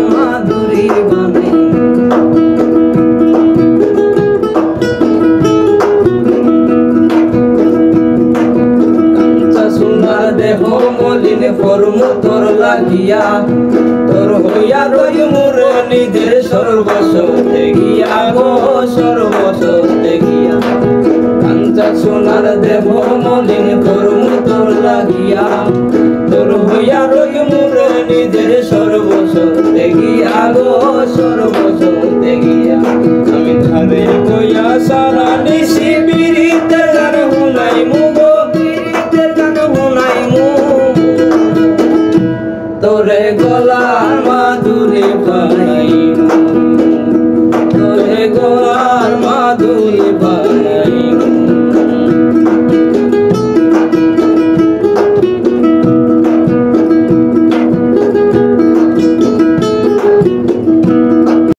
মাধুরী বানাই কাঞ্চা সোনার দেহ মলিন কর্ম তোর লাগিয়া তোর হইয়া রই মোর নিজের সর্বস্ব দেখিয়া গো সর্বস্ব দেখিয়া কাঞ্চা সোনার দেহ মলিন কর্ম তোর লাগিয়া তোর হইয়া রই মোর নিজের সর্বস্ব দেখিয়া গো সর্বস্ব দেখিয়া আমি ধারে কইয়া সারা নিশি বিরিতের গান শুনাই মু গো বিরিতের গান শুনাই মু তোরে গলার মাধুরী পাই